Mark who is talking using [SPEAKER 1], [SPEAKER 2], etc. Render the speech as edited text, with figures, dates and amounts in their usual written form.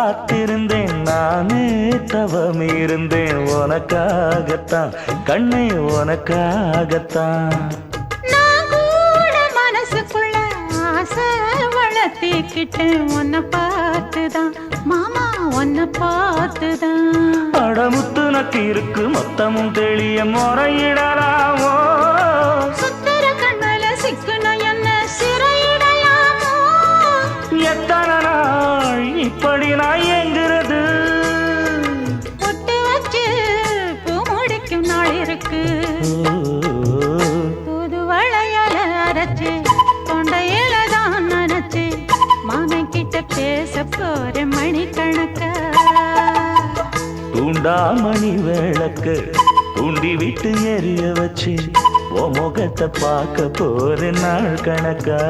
[SPEAKER 1] காத்திருந்தேன் நானே தவம் இருந்தேன் உனக்காகத்தான் கண்ணே உனக்காகத்தான்
[SPEAKER 2] நான் கூட மனசுக்குள்ள ஆசை வளர்த்திக்கிட்டேன் உன்னை பார்த்துதான் மாமா உன்னை பார்த்துதான்
[SPEAKER 1] அடமுத்து நக்கு இருக்கு மொத்தமும் தெளிய முறையிடலாமோ
[SPEAKER 2] சுத்தர கண்மல சிக்கன என்ன சிறையிடையாமோ
[SPEAKER 1] எத்தனை நாள் இப்படி நான் எங்கிறது
[SPEAKER 2] பொட்டு வச்சு பூ முடிக்கும் நாள் இருக்கு புது வளையல அரைச்சு தொண்டையில தான் நினைச்சு மாமன் கிட்ட பேச போற மணிக்கணக்கா
[SPEAKER 1] தூண்டாமணி விளக்கு தூண்டி விட்டு எரிய வச்சு உன் முகத்தை பார்க்க போற நாள் கணக்கா